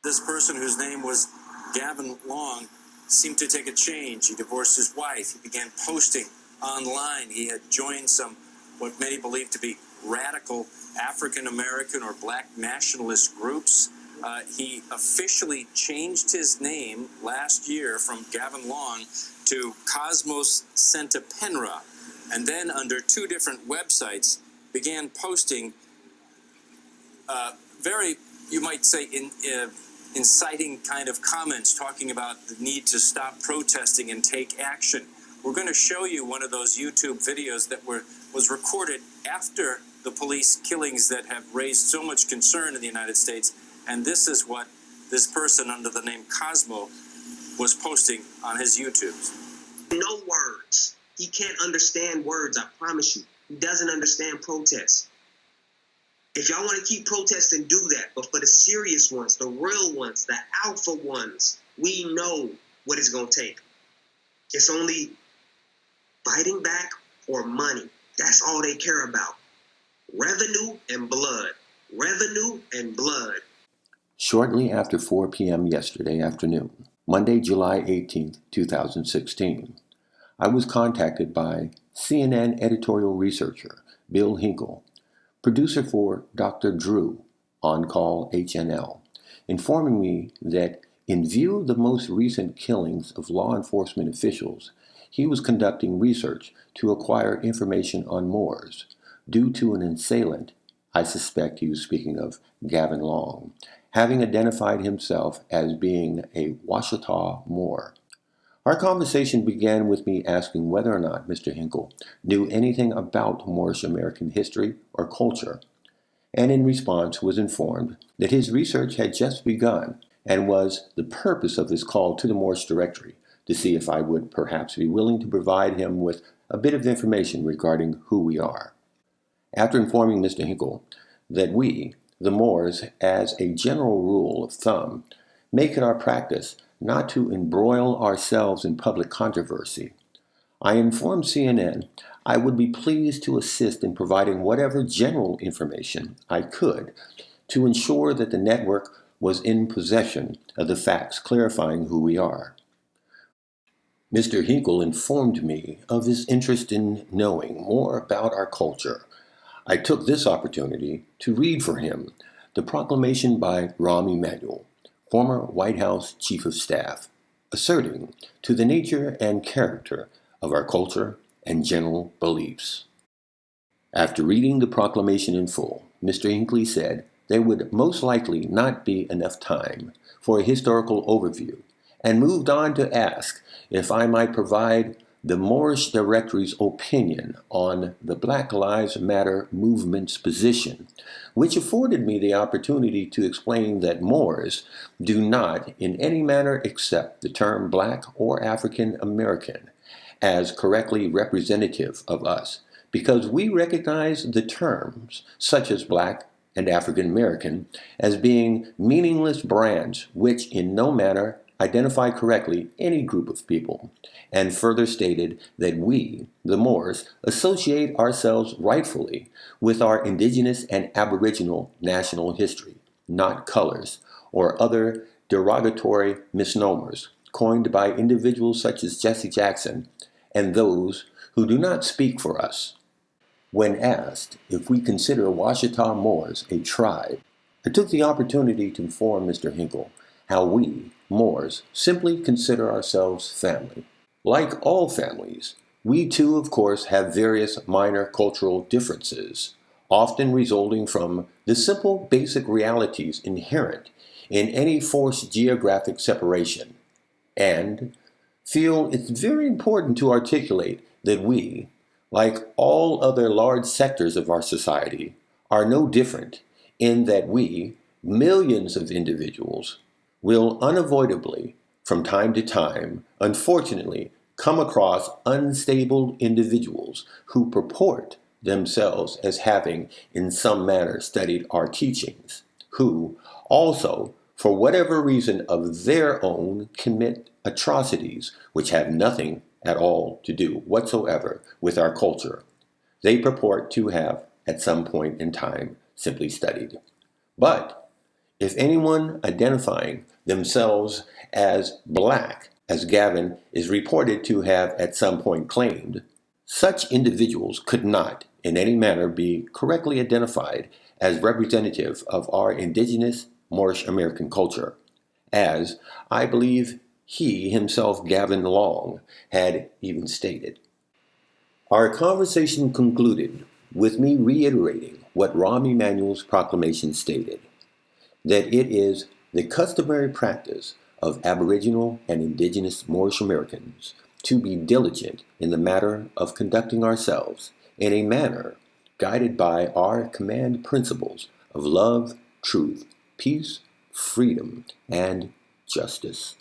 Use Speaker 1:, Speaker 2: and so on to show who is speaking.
Speaker 1: This person, whose name was Gavin Long, seemed to take a change. He divorced his wife. He began posting online. He had joined some, what many believe to be radical African-American or black nationalist groups. He officially changed his name last year from Gavin Long to Cosmos Sentapenra, and then under two different websites began posting very, you might say, inciting kind of comments talking about the need to stop protesting and take action. We're going to show you one of those YouTube videos that was recorded after the police killings that have raised so much concern in the United States. And this is what this person under the name Cosmo was posting on his YouTubes.
Speaker 2: No words. He can't understand words, I promise you. He doesn't understand protests. If y'all want to keep protesting, do that. But for the serious ones, the real ones, the alpha ones, we know what it's going to take. It's only fighting back or money. That's all they care about. Revenue and blood. Revenue and blood.
Speaker 3: Shortly after 4 p.m. yesterday afternoon, Monday, July 18, 2016, I was contacted by CNN editorial researcher Bill Hinkle, producer for Dr. Drew, On Call HNL, informing me that in view of the most recent killings of law enforcement officials, he was conducting research to acquire information on Moors due to an assailant, I suspect he was speaking of Gavin Long, having identified himself as being a Washita Moor. Our conversation began with me asking whether or not Mr. Hinkle knew anything about Moorish American history or culture, and in response was informed that his research had just begun and was the purpose of his call to the Moorish Directory to see if I would perhaps be willing to provide him with a bit of information regarding who we are. After informing Mr. Hinkle that we, the Moors, as a general rule of thumb, make it our practice not to embroil ourselves in public controversy, I informed CNN I would be pleased to assist in providing whatever general information I could to ensure that the network was in possession of the facts clarifying who we are. Mr. Hinkle informed me of his interest in knowing more about our culture. I took this opportunity to read for him the proclamation by Rahm Emanuel, former White House Chief of Staff, asserting to the nature and character of our culture and general beliefs. After reading the proclamation in full, Mr. Hinckley said there would most likely not be enough time for a historical overview, and moved on to ask if I might provide the Moorish Directory's opinion on the Black Lives Matter movement's position, which afforded me the opportunity to explain that Moors do not in any manner accept the term Black or African American as correctly representative of us, because we recognize the terms such as Black and African American as being meaningless brands which in no manner identify correctly any group of people, and further stated that we, the Moors, associate ourselves rightfully with our indigenous and aboriginal national history, not colors or other derogatory misnomers coined by individuals such as Jesse Jackson and those who do not speak for us. When asked if we consider Washita Moors a tribe, I took the opportunity to inform Mr. Hinkle how we, Moors, simply consider ourselves family. Like all families, we too, of course, have various minor cultural differences, often resulting from the simple basic realities inherent in any forced geographic separation, and feel it's very important to articulate that we, like all other large sectors of our society, are no different in that we, millions of individuals, will unavoidably, from time to time, unfortunately, come across unstable individuals who purport themselves as having in some manner studied our teachings, who also, for whatever reason of their own, commit atrocities which have nothing at all to do whatsoever with our culture they purport to have at some point in time simply studied. But If anyone identifying themselves as black, as Gavin is reported to have at some point claimed, such individuals could not in any manner be correctly identified as representative of our indigenous Moorish American culture, as I believe he himself, Gavin Long, had even stated. Our conversation concluded with me reiterating what Rahm Emanuel's proclamation stated, that it is the customary practice of Aboriginal and Indigenous Moorish Americans to be diligent in the matter of conducting ourselves in a manner guided by our command principles of love, truth, peace, freedom, and justice.